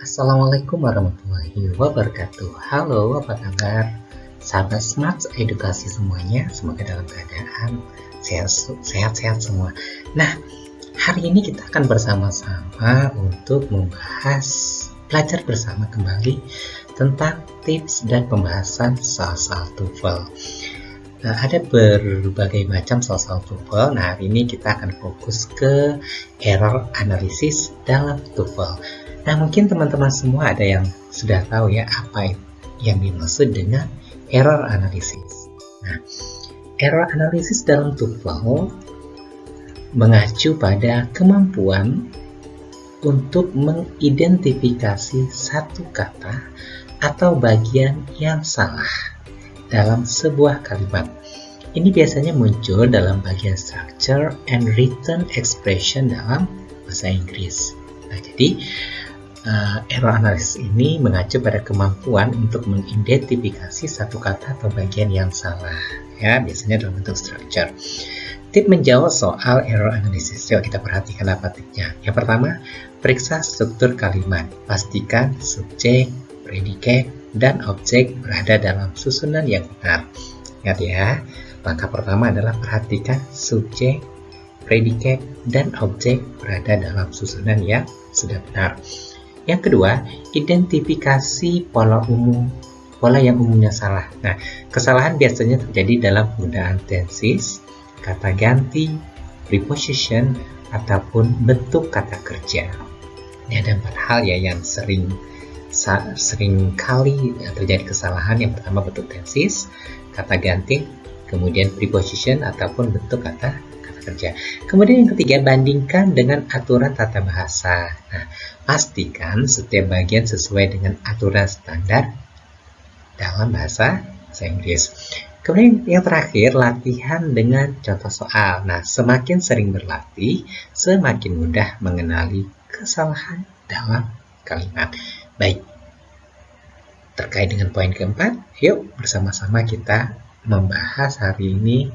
Assalamualaikum warahmatullahi wabarakatuh. Halo, apa kabar? Sahabat Smart Edukasi semuanya, semoga dalam keadaan sehat-sehat semua. Nah, hari ini kita akan bersama-sama untuk belajar bersama kembali tentang tips dan pembahasan soal-soal TOEFL. Ada berbagai macam soal-soal TOEFL. Nah, hari ini kita akan fokus ke error analisis dalam TOEFL. Nah, mungkin teman-teman semua ada yang sudah tahu ya apa yang dimaksud dengan error analisis. Nah, error analisis dalam TOEFL mengacu pada kemampuan untuk mengidentifikasi satu kata atau bagian yang salah dalam sebuah kalimat. Ini biasanya muncul dalam bagian structure and written expression dalam bahasa Inggris. Nah, jadi error analisis ini mengacu pada kemampuan untuk mengidentifikasi satu kata atau bagian yang salah, ya, biasanya dalam bentuk structure. Tip menjawab soal error analisis. Yuk kita perhatikan apa tipnya. Yang pertama, periksa struktur kalimat. Pastikan subjek, predikat, dan objek berada dalam susunan yang benar. Ingat ya, langkah pertama adalah perhatikan subjek, predikat, dan objek berada dalam susunan yang sudah benar. Yang kedua, identifikasi pola yang umumnya salah. Nah, kesalahan biasanya terjadi dalam penggunaan tenses, kata ganti, preposition, ataupun bentuk kata kerja. Ini ada 4 hal ya yang sering kali terjadi kesalahan. Yang pertama bentuk tenses, kata ganti, kemudian preposition ataupun bentuk kata kerja. Kemudian yang ketiga, bandingkan dengan aturan tata bahasa. Nah, pastikan setiap bagian sesuai dengan aturan standar dalam bahasa Inggris. Kemudian yang terakhir, latihan dengan contoh soal. Nah, semakin sering berlatih, semakin mudah mengenali kesalahan dalam kalimat. Baik, terkait dengan poin keempat, yuk bersama-sama kita membahas hari ini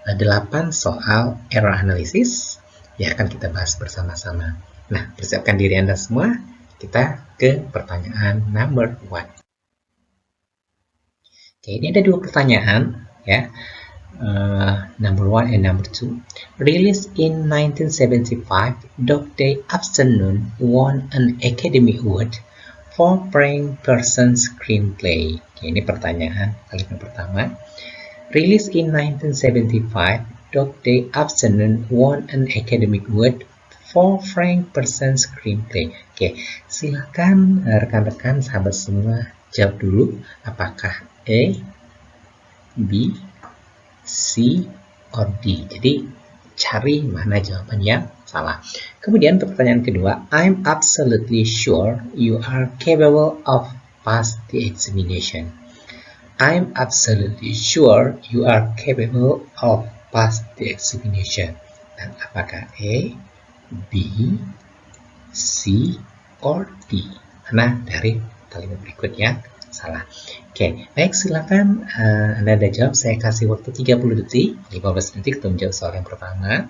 8 soal error analysis yang akan kita bahas bersama-sama. Nah, persiapkan diri Anda semua, kita ke pertanyaan number 1. Oke, ini ada 2 pertanyaan ya. Number 1 and number 2. Released in 1975, Dog Day Afternoon won an Academy Award for Prank Person Screenplay. Oke, ini pertanyaan kalimat pertama. Released in 1975, Dog Day Afternoon won an Academy Award for Frank Person Screenplay. Oke, silakan rekan-rekan sahabat semua jawab dulu apakah A, B, C, or D. Jadi cari mana jawaban yang salah. Kemudian untuk pertanyaan kedua, I'm absolutely sure you are capable of pass the examination. I'm absolutely sure you are capable of pass the examination. Dan apakah A, B, C, or D? Mana dari kalimat berikut yang salah? Oke, baik, silakan Anda ada jawab. Saya kasih waktu 30 detik, 15 detik untuk menjawab soal yang pertama,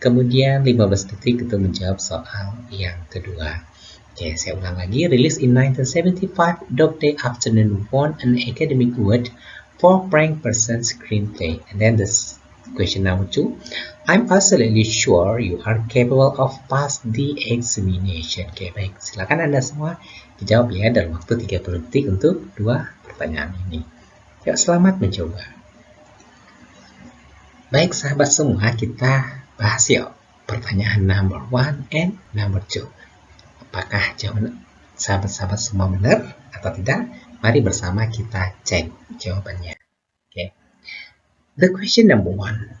kemudian 15 detik untuk menjawab soal yang kedua. Oke, saya ulang lagi. Released in 1975, Dog Day Afternoon won an Academy Award for Prank Person Screenplay. And then this question number 2. I'm absolutely sure you are capable of pass the examination. Oke, baik. Silakan Anda semua dijawab ya dalam waktu 30 detik untuk 2 pertanyaan ini. Yuk, selamat mencoba. Baik, sahabat semua, kita bahas yuk pertanyaan number 1 and number 2. Apakah jawaban sahabat-sahabat semua benar atau tidak? Mari bersama kita cek jawabannya. Okay. The question number 1.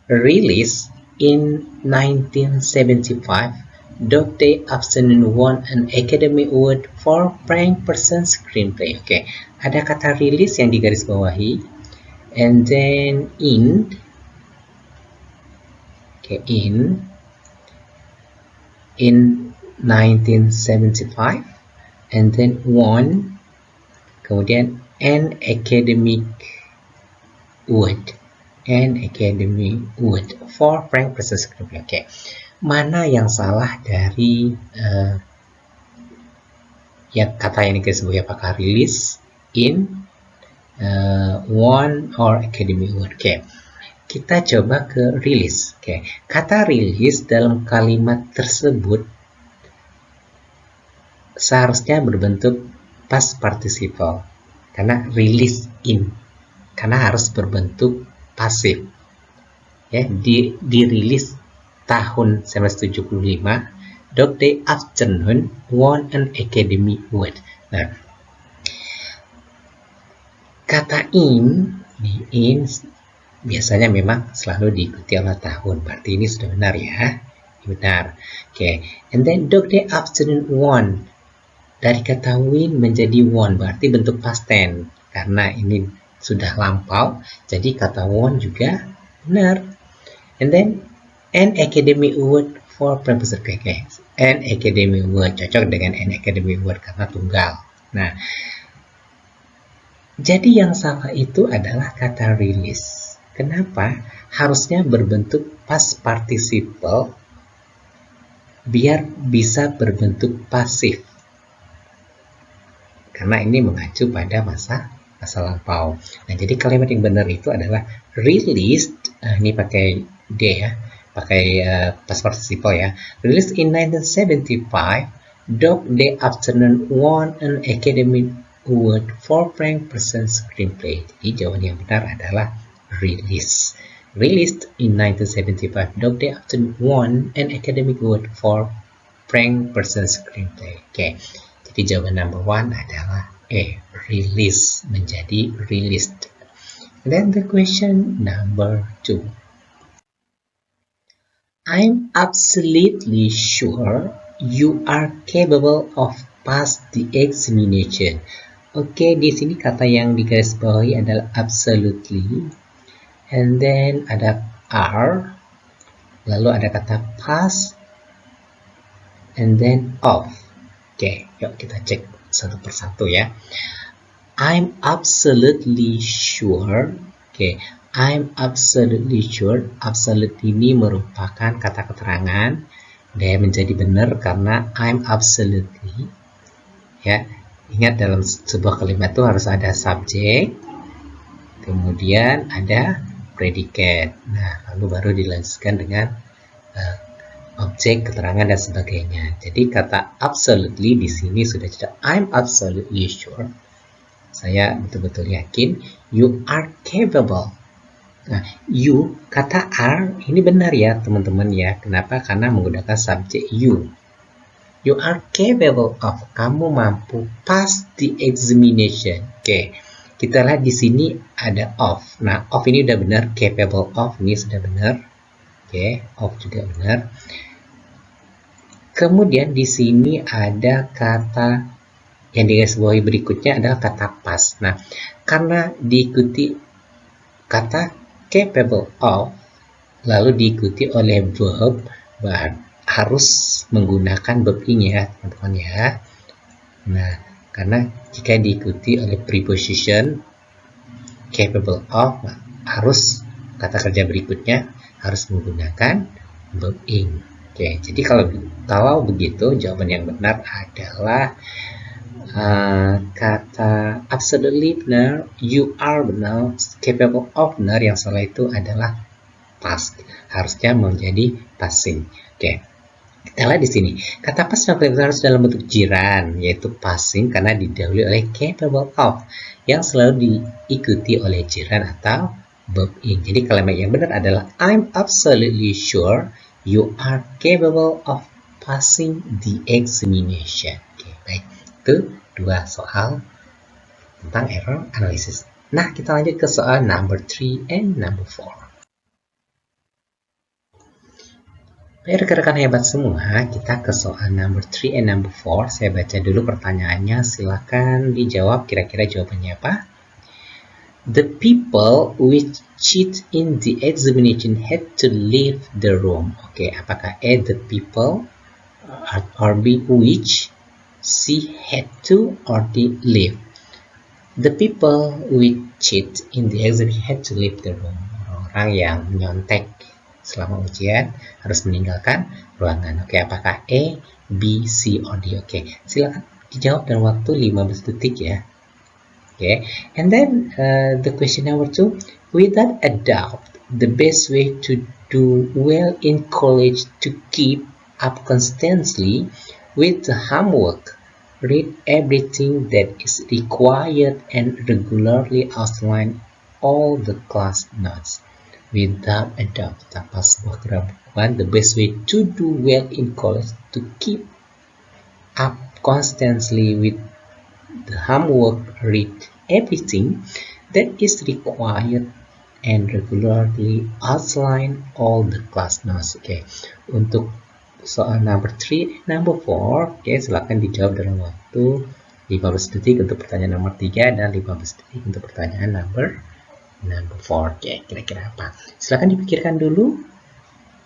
Released in 1975, Dog Day Afternoon won an Academy Award for Prank Person Screenplay. Oke, ada kata release yang digarisbawahi, and then in 1975, and then won, kemudian an Academy Award for Prank Person Screenplay. Oke, mana yang salah dari Ya, kata yang dikasih sebagai apakah release, in, won, or academy award. Oke, kita coba ke release. Oke, kata release dalam kalimat tersebut seharusnya berbentuk past participle karena release in, karena harus berbentuk pasif. Ya, dirilis tahun 1975, Dog Day Afternoon won an Academy Award. Nah, kata in biasanya memang selalu diikuti oleh tahun, berarti ini sudah benar ya. Benar. Oke, and then Dog Day Afternoon won. Dari kata win menjadi won, berarti bentuk past tense. Karena ini sudah lampau, jadi kata won juga benar. And then, an Academy Award for Professor Keke. An Academy Award, cocok dengan an Academy Award karena tunggal. Nah, jadi yang salah itu adalah kata release. Kenapa? Harusnya berbentuk past participle biar bisa berbentuk pasif. Karena ini mengacu pada masa lampau. Nah, jadi kalimat yang benar itu adalah released. Ini pakai D ya, pakai past participle ya. Released in 1975, Dog Day Afternoon won an Academy Award for Prank Person Screenplay. Jadi jawaban yang benar adalah released. Released in 1975, Dog Day Afternoon won an Academy Award for Prank Person Screenplay. Oke. Jadi jawaban number 1 adalah A, release menjadi released. Then the question number 2. I'm absolutely sure you are capable of pass the examination. Oke, di sini kata yang digarisbawahi adalah absolutely. And then ada are. Lalu ada kata pass. And then of. Oke, yuk kita cek satu persatu ya. I'm absolutely sure. Oke, I'm absolutely sure. Absolutely ini merupakan kata keterangan. Dia menjadi benar karena I'm absolutely. Ya, ingat dalam sebuah kalimat itu harus ada subjek, kemudian ada predicate. Nah, lalu baru dilanjutkan dengan objek, keterangan, dan sebagainya. Jadi kata absolutely di sini sudah tidak. I'm absolutely sure. Saya betul-betul yakin. You are capable. Nah, you, kata are, ini benar ya teman-teman ya. Kenapa? Karena menggunakan subjek you. You are capable of. Kamu mampu pass the examination. Oke. Kita lihat di sini ada of. Nah, of ini udah benar. Capable of ini sudah benar. Oke, of juga benar. Kemudian di sini ada kata yang digarisbawahi berikutnya adalah kata pass. Nah, karena diikuti kata capable of, lalu diikuti oleh verb, harus menggunakan verb ing ya, teman-teman ya. Nah, karena jika diikuti oleh preposition capable of, harus kata kerja berikutnya harus menggunakan verb ing. Oke, jadi kalau begitu jawaban yang benar adalah kata absolutely benar, you are benar, capable of benar, yang salah itu adalah past. Harusnya menjadi passing. Oke, kita lihat di sini kata past harus dalam bentuk jiran, yaitu passing karena didahului oleh capable of yang selalu diikuti oleh jiran atau verb ing. Jadi kalimat yang benar adalah I'm absolutely sure you are capable of passing the examination. Oke, baik. Itu dua soal tentang error analysis. Nah, kita lanjut ke soal number 3 and number 4. Baik, rekan-rekan hebat semua, kita ke soal number 3 and number 4. Saya baca dulu pertanyaannya, silakan dijawab kira-kira jawabannya apa. The people which cheat in the examination had to leave the room. Oke, apakah A, the people, or B, which, C, had to, or D, leave? The people which cheat in the examination had to leave the room. Orang yang menyontek selama ujian harus meninggalkan ruangan. Oke, apakah A, B, C, or D? Oke, silakan dijawab dalam waktu 15 detik ya. Okay, and then the question number 2, without a doubt, the best way to do well in college to keep up constantly with the homework. Read everything that is required and regularly outline all the class notes. Without a doubt, tanpa sebuah keraguan, the best way to do well in college to keep up constantly with the homework. Read everything that is required and regularly outline all the class notes. Okay, untuk soal number 3 and number 4, okay, silakan dijawab dalam waktu 15 detik untuk pertanyaan nomor 3 dan 15 detik untuk pertanyaan number 4. Okay, kira-kira apa? Silakan dipikirkan dulu.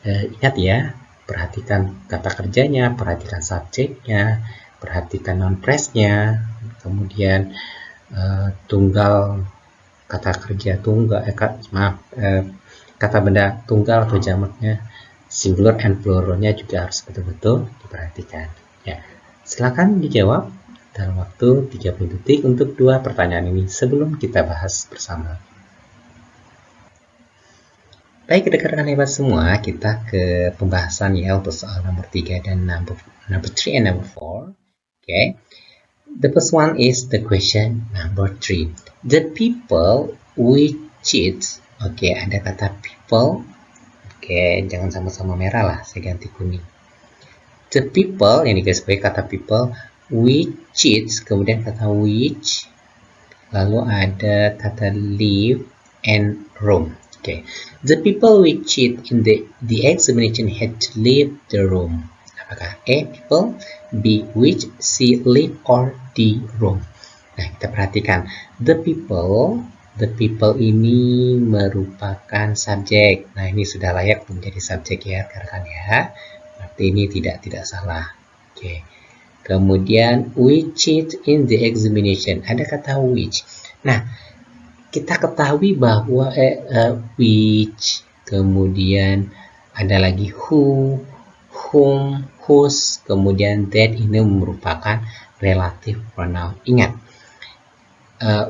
Ingat ya, perhatikan kata kerjanya, perhatikan subjeknya, perhatikan non-presnya, kemudian tunggal kata kerja tunggal, kata benda tunggal atau jamaknya, singular and pluralnya juga harus betul-betul diperhatikan. Ya, silakan dijawab dalam waktu 30 detik untuk 2 pertanyaan ini sebelum kita bahas bersama. Baik, rekan-rekan hebat semua, kita ke pembahasan ya untuk soal nomor 3 dan number 3 and number 4. Okay. The first one is the question number 3. The people we cheat. Okay, ada kata people. Okay, jangan sama-sama merah lah, saya ganti kuning. The people, ini guys, sebagai kata people, we cheat, kemudian kata which, lalu ada kata live and room. Okay, the people we cheat in the examination had to leave the room. Apakah A, people, B, which, C, live, or D, room? Nah, kita perhatikan. The people ini merupakan subjek. Nah, ini sudah layak menjadi subjek ya, rekan-rekan ya. Berarti ini tidak salah. Oke. Kemudian, we cheat in the examination. Ada kata which. Nah, kita ketahui bahwa which, kemudian ada lagi who, whom, whose, kemudian that ini merupakan relative pronoun. Ingat,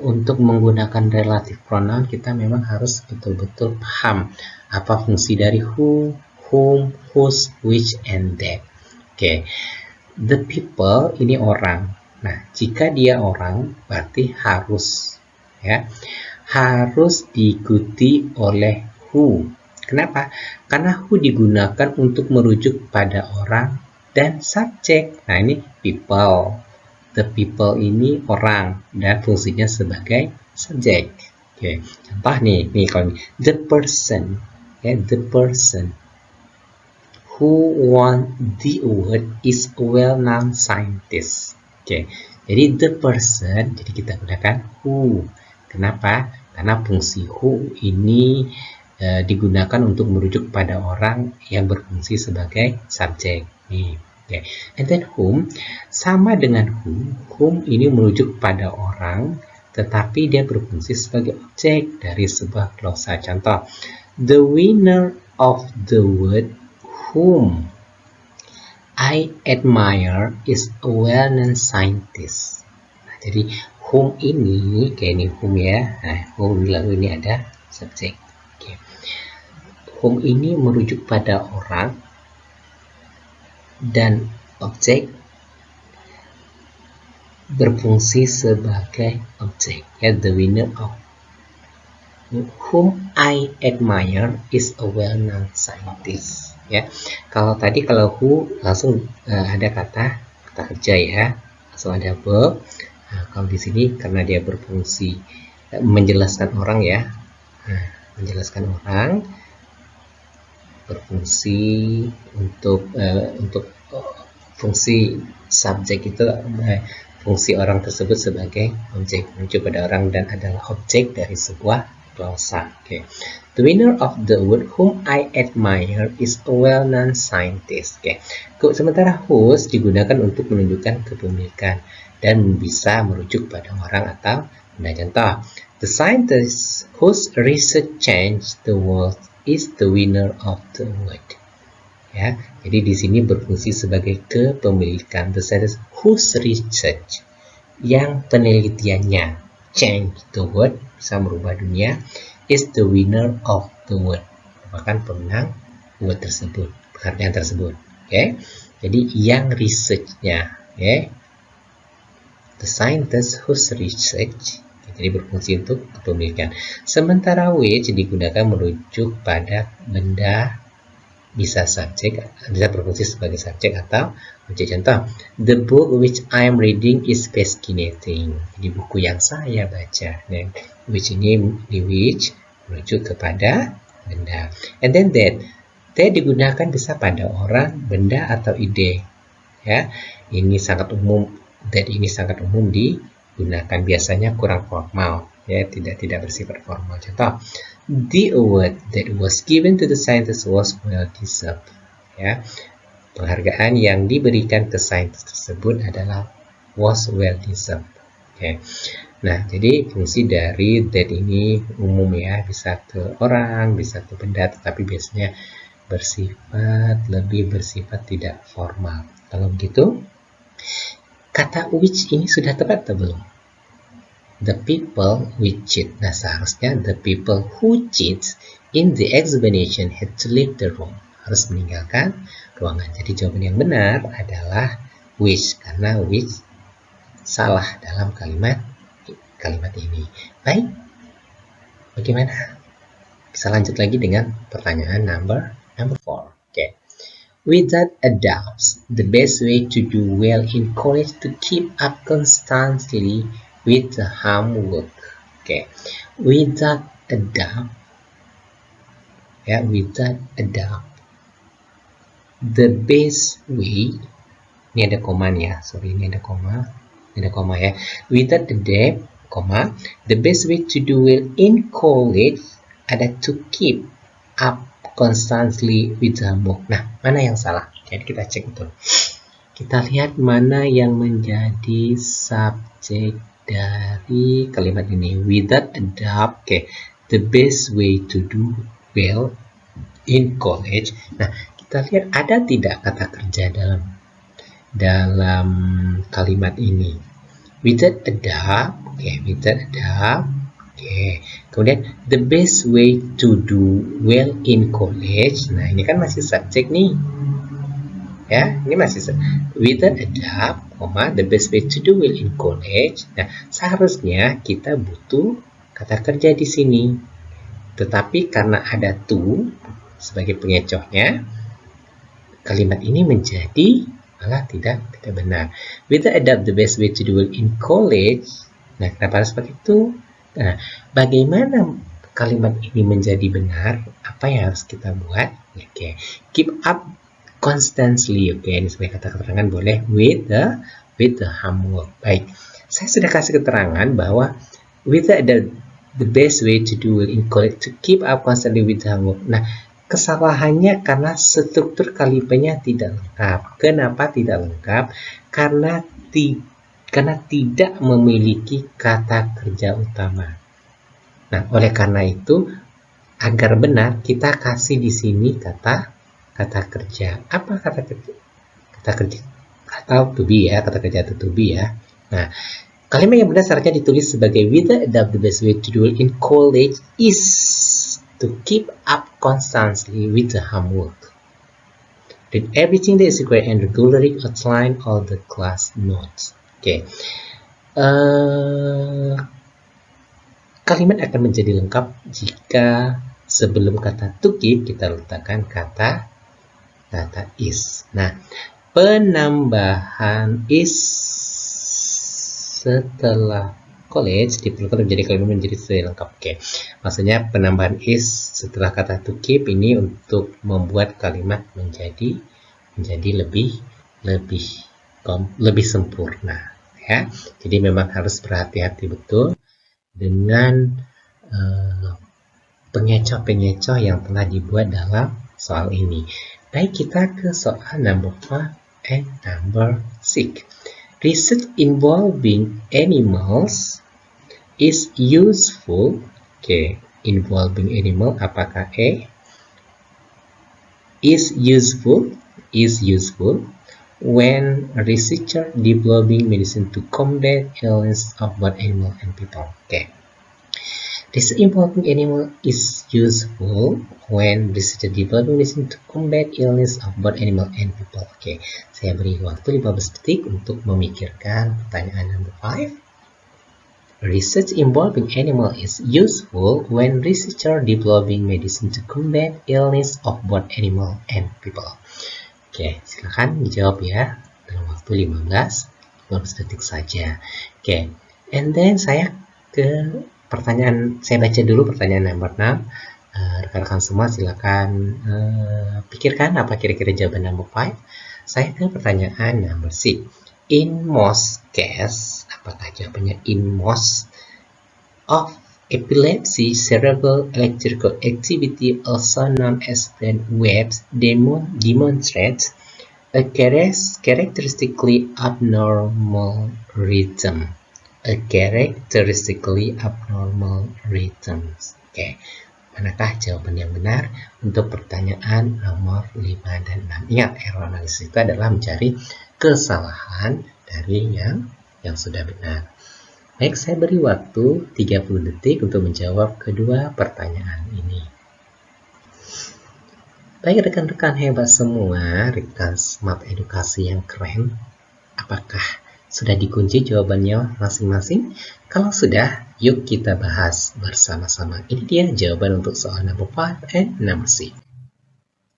untuk menggunakan relative pronoun kita memang harus betul-betul paham apa fungsi dari who, whom, whose, which, and that. Oke, the people ini orang. Nah, jika dia orang berarti harus diikuti oleh who. Kenapa? Karena who digunakan untuk merujuk pada orang dan subjek. Nah, ini people. The people ini orang dan fungsinya sebagai subjek. Oke, contoh nih kalau the person, ya, the person who won the award is a well-known scientist. Oke, jadi the person, jadi kita gunakan who. Kenapa? Karena fungsi who ini digunakan untuk merujuk pada orang yang berfungsi sebagai subjek. Nih. Okay. And then whom sama dengan whom ini merujuk pada orang tetapi dia berfungsi sebagai objek dari sebuah glosa. Contoh, the winner of the award whom I admire is a well-known scientist. Nah, jadi whom ini kayak ini whom ya. Nah, whom lalu ini ada subjek. Okay. Whom ini merujuk pada orang dan objek berfungsi sebagai objek. Ya, the winner of whom I admire is a well-known scientist. Ya, kalau who langsung ada kata kerja ya, langsung ada verb. Nah, kalau di sini karena dia berfungsi menjelaskan orang ya, menjelaskan orang, berfungsi untuk fungsi subjek itu fungsi orang tersebut sebagai objek merujuk pada orang dan adalah objek dari sebuah glosa. Okay. The winner of the award whom I admire is a well-known scientist. Okay. Sementara whose digunakan untuk menunjukkan kepemilikan dan bisa merujuk pada orang atau benda. Contoh, the scientist whose research changed the world is the winner of the award. Ya, jadi di sini berfungsi sebagai kepemilikan. The scientist whose research, yang penelitiannya, change the world, bisa merubah dunia, is the winner of the world, merupakan pemenang award tersebut, penghargaan tersebut. Oke, jadi yang researchnya, oke, the scientist whose research, jadi berfungsi untuk kepemilikan. Sementara which digunakan merujuk pada benda, bisa subjek, bisa berfungsi sebagai subjek atau objek. Contoh, the book which I am reading is fascinating. Jadi buku yang saya baca. Dan which ini di which merujuk kepada benda. And then that digunakan bisa pada orang, benda atau ide. Ya, ini sangat umum. That ini sangat umum digunakan, biasanya kurang formal. Ya, tidak bersifat formal. Contoh, the award that was given to the scientist was well deserved. Ya, penghargaan yang diberikan ke saintis tersebut adalah was well deserved. Oke. Nah, jadi fungsi dari that ini umum ya, bisa ke orang, bisa ke benda, tetapi biasanya lebih bersifat tidak formal. Kalau begitu, kata which ini sudah tepat atau belum? The people which cheat. Nah, seharusnya the people who cheat in the examination had to leave the room. Harus meninggalkan ruangan. Jadi jawaban yang benar adalah which, karena which salah dalam kalimat ini. Baik, bagaimana? Bisa lanjut lagi dengan pertanyaan number 4. Okay. Without a doubt, the best way to do well in college to keep up constantly with the homework. Okay, without a doubt, ya, without a doubt, the best way, ini ada koma nih ya, sorry, ini ada koma ya. Without a doubt, the best way to do well in college ada to keep up constantly with the homework. Nah, mana yang salah? Jadi kita cek betul. Kita lihat mana yang menjadi subjek dari kalimat ini. Without a doubt, okay, the best way to do well in college. Nah, kita lihat ada tidak kata kerja dalam kalimat ini. Without a doubt, okay, without a doubt, okay. Kemudian the best way to do well in college. Nah, ini kan masih subjek nih. Ya, ini masih without a doubt, the best way to do well in college. Nah, seharusnya kita butuh kata kerja di sini. Tetapi karena ada to sebagai pengecohnya, kalimat ini menjadi malah tidak benar. Without a doubt, the best way to do well in college. Nah, kenapa harus seperti itu? Nah, bagaimana kalimat ini menjadi benar? Apa yang harus kita buat? Oke, keep up constantly, oke, ini sebagai kata keterangan boleh with the homework. Baik, saya sudah kasih keterangan bahwa with the best way to do in college to keep up constantly with the homework. Nah, kesalahannya karena struktur kalimatnya tidak lengkap. Kenapa tidak lengkap? Karena tidak memiliki kata kerja utama. Nah, oleh karena itu, agar benar kita kasih di sini kata kerja. Apa kata kerja? Kata kerja atau to be ya, kata kerja atau to be ya. Nah, kalimat yang benar seharusnya ditulis sebagai without a doubt the best way to do it in college is to keep up constantly with the homework. Read everything that is required and regularly outline all the class notes. Oke. Kalimat akan menjadi lengkap jika sebelum kata to keep kita letakkan kata is. Nah, penambahan is setelah college diperlukan menjadi kalimat menjadi lengkap. Oke, maksudnya penambahan is setelah kata to keep ini untuk membuat kalimat menjadi lebih sempurna. Ya, jadi memang harus berhati-hati betul dengan pengecoh-pengecoh yang telah dibuat dalam soal ini. Baik, kita ke soal number 5 and number 6. Research involving animals is useful. Oke, involving animal apakah A? is useful when researchers developing medicine to combat illness of both animal and people. Okay. Research involving animal is useful when researchers developing medicine to combat illness of both animal and people. Oke, saya beri waktu 15 detik untuk memikirkan pertanyaan number 5. Research involving animal is useful when researchers developing medicine to combat illness of both animal and people. Oke, silakan dijawab ya dalam waktu 15 detik saja. Oke, and then saya ke pertanyaan, saya baca dulu pertanyaan nomor 6. Rekan-rekan semua silakan pikirkan apa kira-kira jawaban number 5. Saya ke pertanyaan number 6. In most case, apakah jawabannya in most of epilepsy, cerebral electrical activity, also known as brain waves, demonstrates a characteristically abnormal rhythm. A characteristically abnormal rhythms. Oke, manakah jawaban yang benar untuk pertanyaan nomor 5 dan 6? Ingat, error analisis itu adalah mencari kesalahan dari yang sudah benar. Baik, saya beri waktu 30 detik untuk menjawab kedua pertanyaan ini. Baik rekan-rekan hebat semua, rekan Smart Edukasi yang keren, apakah sudah dikunci jawabannya masing-masing? Kalau sudah, yuk kita bahas bersama-sama. Ini dia jawaban untuk soal number 5 and number 6.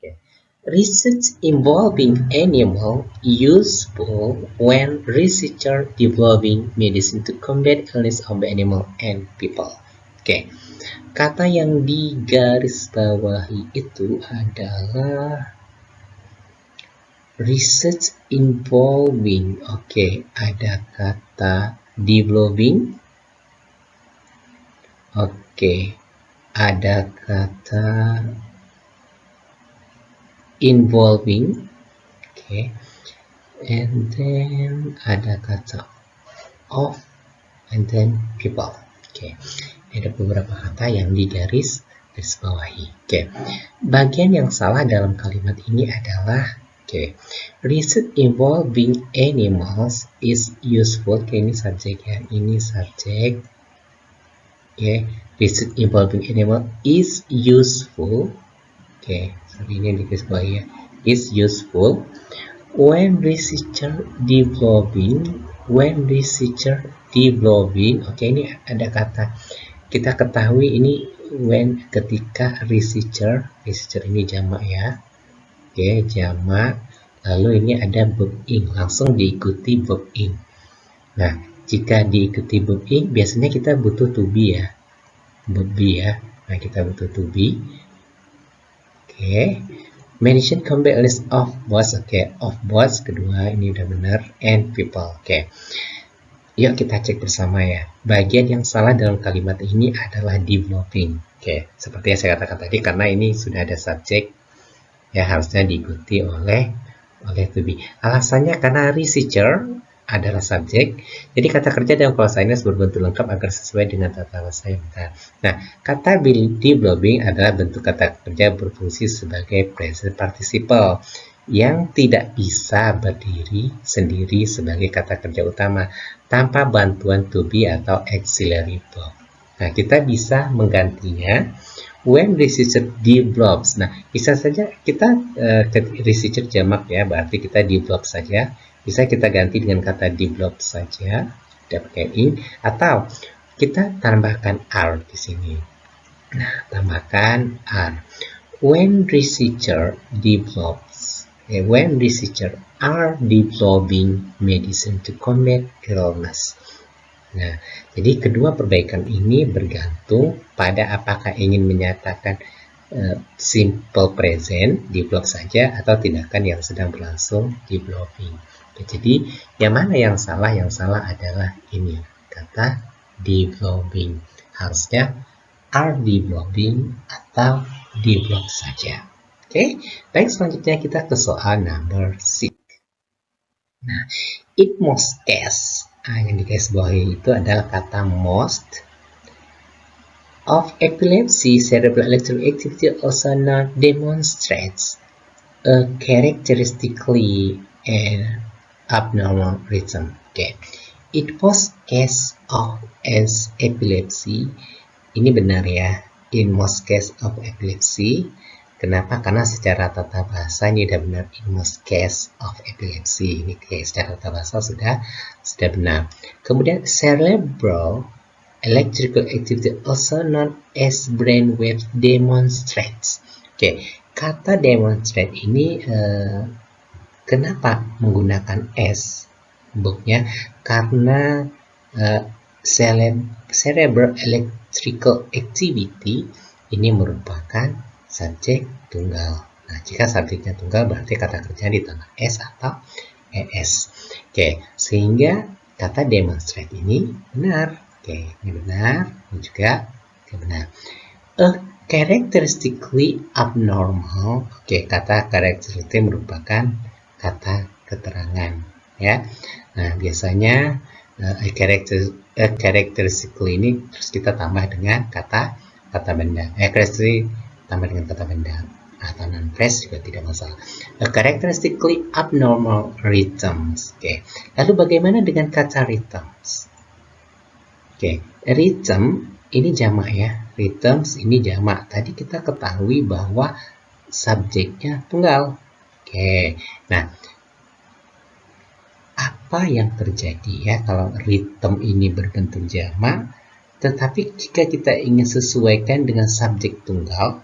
Okay. Research involving animal useful when researcher developing medicine to combat illness of animal and people. Oke, kata yang digarisbawahi itu adalah research involving. Oke, ada kata developing. Oke, ada kata involving. Oke, and then ada kata of, and then people. Oke, ada beberapa kata yang digarisbawahi. Oke, bagian yang salah dalam kalimat ini adalah research involving animals is useful. Ini subjek ya, ini subjek. Research involving animal is useful. Sorry, ini digarisbawahi ya, is useful when researcher developing. Ini ada kata, kita ketahui ini when, ketika researcher ini jamak ya. Jamak, lalu ini ada verb ing, langsung diikuti verb ing. Nah, jika diikuti verb ing, biasanya kita butuh to be ya, verb be ya. Nah, kita butuh to be. Mention combat list of both. Of both kedua ini udah benar, and people. Yuk kita cek bersama ya. Bagian yang salah dalam kalimat ini adalah developing. Seperti yang saya katakan tadi, karena ini sudah ada subjek, ya harusnya diikuti oleh to be. Alasannya karena researcher adalah subjek, jadi kata kerja dalam clause minus berbentuk lengkap agar sesuai dengan tata bahasa yang benar. Nah, kata developing adalah bentuk kata kerja berfungsi sebagai present participle yang tidak bisa berdiri sendiri sebagai kata kerja utama tanpa bantuan to be atau auxiliary verb. Nah, kita bisa menggantinya when researcher develops. Nah, bisa saja kita researcher jamak ya, berarti kita develop saja. Bisa kita ganti dengan kata develop saja, tidak pakai ing, atau kita tambahkan are di sini. Nah, tambahkan are. When researcher develops, when researcher are developing medicine to combat illness. Nah, jadi kedua perbaikan ini bergantung pada apakah ingin menyatakan simple present, develop saja, atau tindakan yang sedang berlangsung, developing. Jadi, yang mana yang salah? Yang salah adalah ini, kata developing. Harusnya are developing atau develop saja. Baik, selanjutnya kita ke soal number 6. Nah, in most case, yang digarisbawahi itu adalah kata most of epilepsy, cerebral electrical activity also not demonstrates characteristically an abnormal rhythm. Okay. It was case of as epilepsy. Ini benar ya. In most case of epilepsy. Kenapa? Karena secara tata bahasa ini sudah benar. In most case of epilepsy. Ini secara tata bahasa sudah benar. Kemudian cerebral electrical activity also known as brainwave demonstrates. Oke, kata demonstrate ini kenapa menggunakan S bentuknya? Karena cerebral electrical activity ini merupakan subjek tunggal. Nah, jika subjeknya tunggal berarti kata kerja ditambah S atau ES. Oke, sehingga kata demonstrate ini benar. Oke, ini benar. Ini juga benar. Characteristically abnormal. Oke, kata characteristic merupakan kata keterangan, ya. Nah, biasanya characteristically ini terus kita tambah dengan kata benda. Characteristic tambah dengan kata benda atau non phrase juga tidak masalah. Characteristically abnormal rhythms. Oke. Lalu bagaimana dengan kata rhythms? Oke, rhythm ini jamak ya. Rhythms ini jamak. Tadi kita ketahui bahwa subjeknya tunggal. Oke. Nah, apa yang terjadi ya kalau rhythm ini berbentuk jamak, tetapi jika kita ingin sesuaikan dengan subjek tunggal,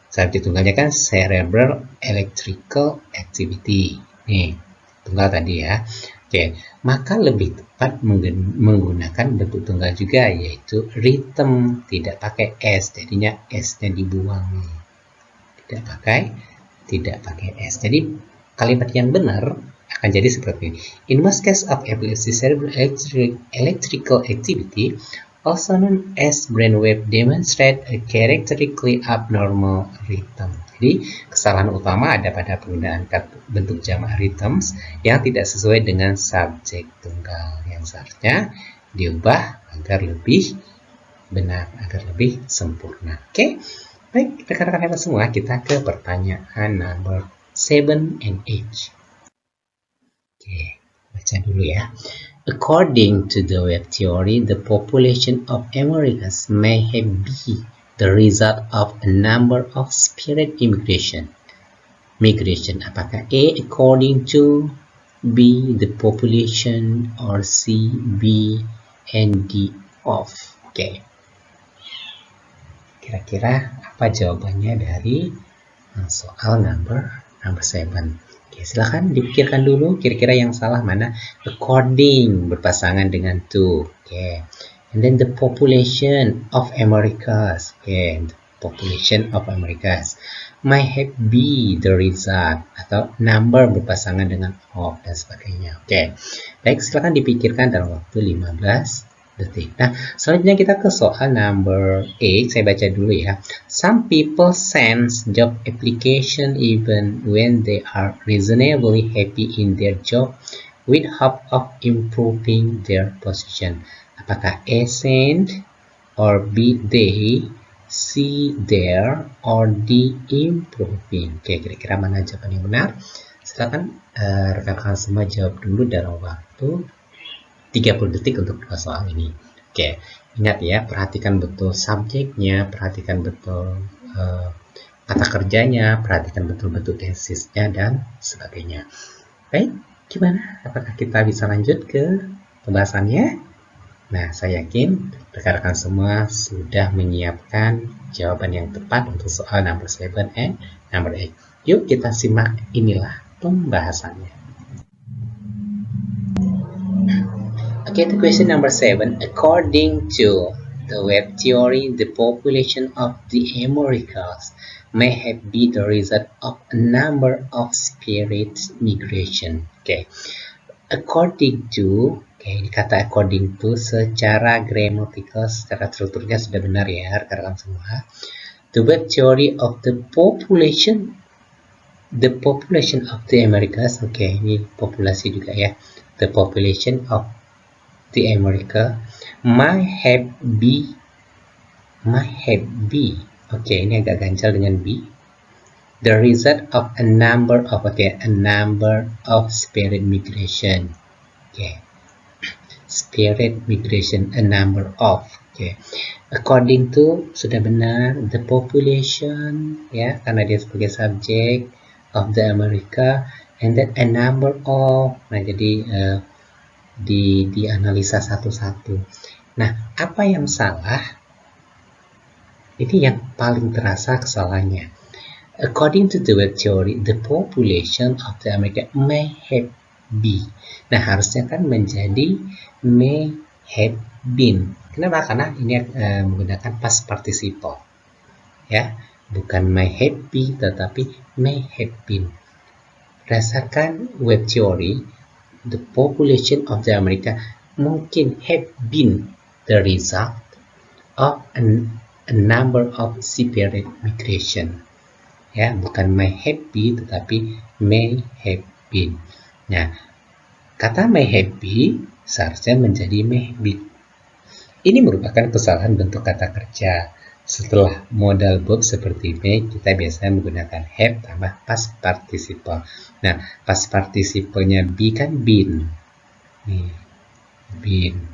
subjek tunggalnya kan cerebral electrical activity. Nih, tunggal tadi ya. Oke, maka lebih tepat menggunakan bentuk tunggal juga, yaitu rhythm, tidak pakai S, jadinya S-nya dibuang nih. Tidak pakai S. Jadi kalimat yang benar akan jadi seperti ini. In most cases of epilepsy, cerebral electrical activity, also known as brainwave, demonstrate a characteristically abnormal rhythm. Jadi kesalahan utama ada pada penggunaan bentuk jamak rhythms yang tidak sesuai dengan subjek tunggal, yang seharusnya diubah agar lebih benar, agar lebih sempurna. Oke, baik rekan-rekan hebat semua, kita ke pertanyaan number 7 and 8. Oke, baca dulu ya. According to the web theory, the population of Americas may have been the result of a number of spirit migration. Apakah A, according to, B, the population, or C, B, and D of? Oke. Kira-kira apa jawabannya dari soal number 7? Oke, silahkan dipikirkan dulu kira-kira yang salah mana. According berpasangan dengan to. Oke. And then the population of Americas. Okay, the population of Americas might have be the result, atau number berpasangan dengan of dan sebagainya. Oke, baik, silakan dipikirkan dalam waktu 15 detik. Nah, selanjutnya kita ke soal number 8. Saya baca dulu ya. Some people sense job application even when they are reasonably happy in their job with hope of improving their position. Apakah A, send, or B, they, C, there, or D, improving? Oke, kira-kira mana jawaban yang benar? Silakan rekan-rekan semua jawab dulu dalam waktu 30 detik untuk soal ini. Oke, ingat ya, perhatikan betul subjeknya, perhatikan betul kata kerjanya, perhatikan betul-betul tesisnya, dan sebagainya. Baik, gimana? Apakah kita bisa lanjut ke pembahasannya? Nah, saya yakin rekan-rekan semua sudah menyiapkan jawaban yang tepat untuk soal number 7 and number 8. Yuk kita simak, inilah pembahasannya. Okay, the question number 7. According to the web theory, the population of the Americas may have been the result of a number of spirit migration. Okay, according to, ini kata according to secara grammatical, secara strukturnya sudah benar ya rekan-rekan semua. The web theory of the population of the Americas. Oke, ini populasi juga ya. The population of the America might have be. Oke, ini agak ganjal dengan B. The result of a number of spirit migration. Spirit migration, a number of. According to, sudah benar, the population, ya, karena dia sebagai subjek of the America, and then a number of. Nah, jadi dianalisa satu-satu. Nah, apa yang salah? Ini yang paling terasa kesalahannya. According to the web theory, the population of the America may have been. Nah, harusnya kan menjadi may have been. Kenapa? Karena ini menggunakan past participle. Ya, bukan may have been, tetapi may have been. Berdasarkan web theory, the population of the America mungkin have been the result of a number of separate migration. Ya, bukan may have been, tetapi may have been. Nah, kata may have been seharusnya menjadi may have been. Ini merupakan kesalahan bentuk kata kerja. Setelah modal verb seperti may, kita biasanya menggunakan have tambah past participle. Nah, past participle-nya be kan been. Nih, been.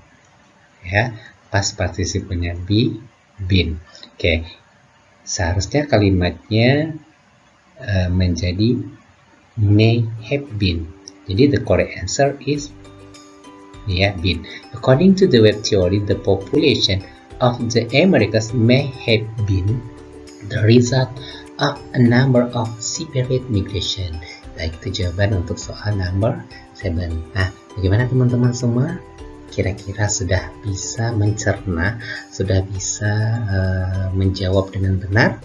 Ya, past participle-nya be, been. Oke. Seharusnya kalimatnya menjadi may have been. Jadi the correct answer is been. According to the web theory, the population of the Americas may have been the result of a number of separate migration. Baik, itu jawaban untuk soal number 7. Nah, bagaimana teman-teman semua? Kira-kira sudah bisa mencerna, sudah bisa menjawab dengan benar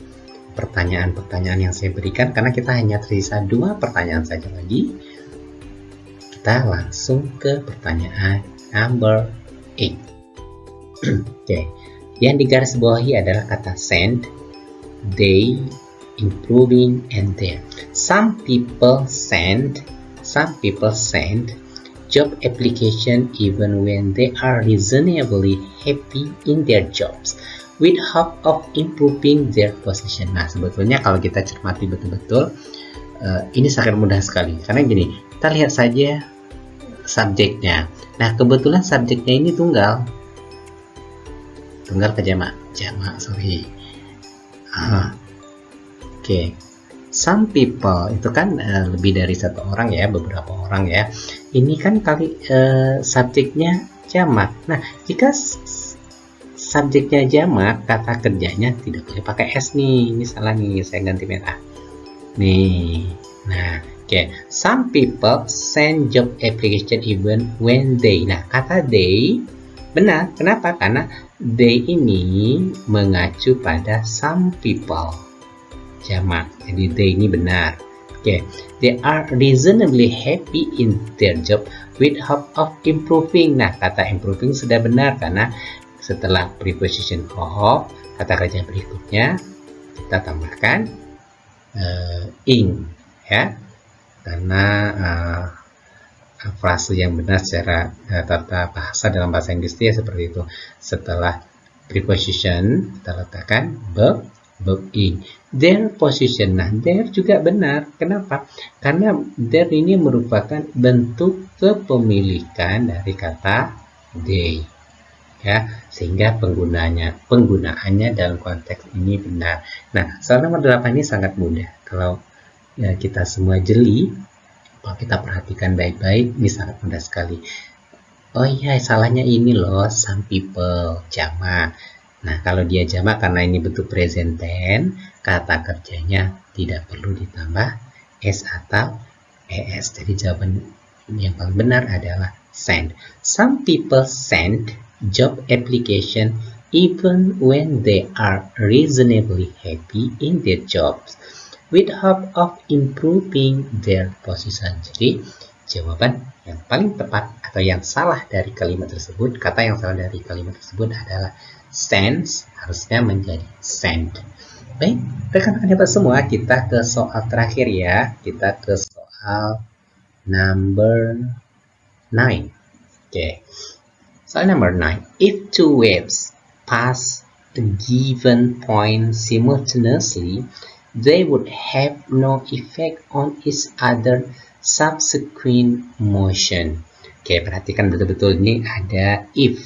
pertanyaan-pertanyaan yang saya berikan, karena kita hanya tersisa 2 pertanyaan saja lagi. Kita langsung ke pertanyaan number 8. Oke, yang digarisbawahi adalah kata send, they, improving, and there. Some people send job application even when they are reasonably happy in their jobs, with hope of improving their position. Nah, sebetulnya kalau kita cermati betul-betul, ini sangat mudah sekali. Karena gini, kita lihat saja subjeknya. Nah, kebetulan subjeknya ini tunggal ke jamak, sorry. Oke. Some people itu kan lebih dari satu orang ya, beberapa orang ya. Ini kan kali subjeknya jamak. Nah, jika subjeknya jamak, kata kerjanya tidak boleh pakai s nih. Ini salah nih, saya ganti merah. Nih. Nah, oke. Some people send job application even when they. Nah, kata they benar. Kenapa? Karena they ini mengacu pada some people. Jamak. Jadi they ini benar. Oke. They are reasonably happy in their job with hope of improving. Nah, kata improving sudah benar karena setelah preposition of, kata kerja berikutnya kita tambahkan ing, ya. Karena frase yang benar secara tata bahasa dalam bahasa Inggris ya seperti itu. Setelah preposition kita letakkan verb ing. Their position. Nah, their juga benar. Kenapa? Karena their ini merupakan bentuk kepemilikan dari kata they. Ya, sehingga penggunaannya dalam konteks ini benar. Nah, soal nomor 8 ini sangat mudah. Kalau ya, kita semua jeli, kalau kita perhatikan baik-baik, ini sangat mudah sekali. Oh iya, salahnya ini loh, some people, jamak. Nah, kalau dia jamak karena ini bentuk present tense, kata kerjanya tidak perlu ditambah s atau es. Jadi jawaban yang paling benar adalah send. Some people send job application even when they are reasonably happy in their jobs with hope of improving their position. Jadi jawaban yang paling tepat atau yang salah dari kalimat tersebut, kata yang salah dari kalimat tersebut adalah sends, harusnya menjadi send. Baik, rekan-rekan hebat semua, kita ke soal terakhir ya. Kita ke soal number 9. Oke. Soal number 9. If two waves pass a given point simultaneously, they would have no effect on each other subsequent motion. Oke, perhatikan betul-betul ini ada if.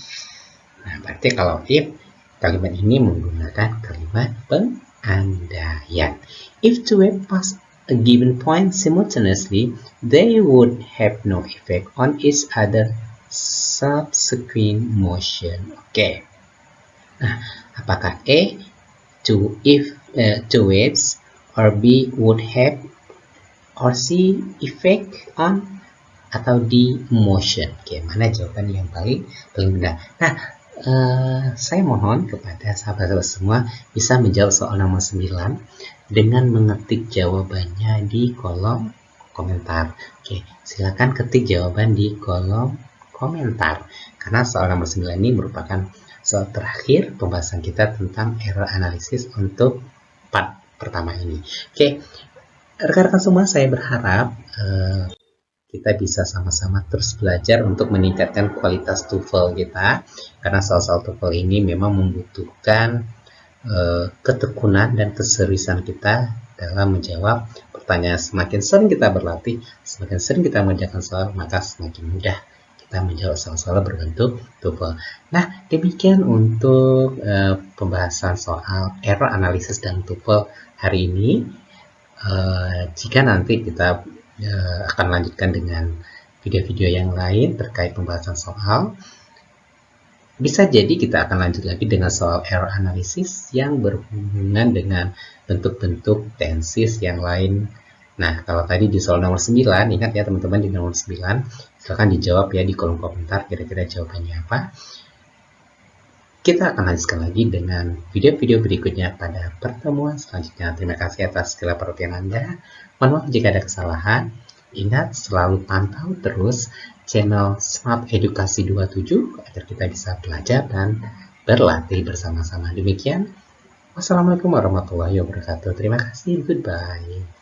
Nah, berarti kalau if, kalimat ini menggunakan kalimat pengandaian. If two waves pass a given point simultaneously, they would have no effect on each other subsequent motion. Oke. Nah, apakah A, two waves, or B would have, or C effect on, atau D motion? Oke, mana jawaban yang paling benar? Nah, saya mohon kepada sahabat-sahabat semua bisa menjawab soal nomor 9 dengan mengetik jawabannya di kolom komentar. Oke, silakan ketik jawaban di kolom komentar karena soal nomor 9 ini merupakan soal terakhir pembahasan kita tentang error analysis untuk part pertama ini. Oke, rekan-rekan semua, saya berharap kita bisa sama-sama terus belajar untuk meningkatkan kualitas TOEFL kita, karena soal-soal TOEFL ini memang membutuhkan ketekunan dan keseriusan kita dalam menjawab pertanyaan. Semakin sering kita berlatih, semakin sering kita mengerjakan soal, maka semakin mudah kita menjawab soal-soal berbentuk TOEFL. Nah, demikian untuk pembahasan soal error analysis dan TOEFL hari ini. Jika nanti kita akan lanjutkan dengan video-video yang lain terkait pembahasan soal, bisa jadi kita akan lanjut lagi dengan soal error analysis yang berhubungan dengan bentuk-bentuk tenses yang lain. Nah, kalau tadi di soal nomor 9, ingat ya teman-teman, di nomor 9, silahkan dijawab ya di kolom komentar kira-kira jawabannya apa. Kita akan lanjutkan lagi dengan video-video berikutnya pada pertemuan selanjutnya. Terima kasih atas segala perhatian Anda. Mohon maaf jika ada kesalahan. Ingat, selalu pantau terus channel Smart Edukasi 27 agar kita bisa belajar dan berlatih bersama-sama. Demikian. Wassalamualaikum warahmatullahi wabarakatuh. Terima kasih. Goodbye.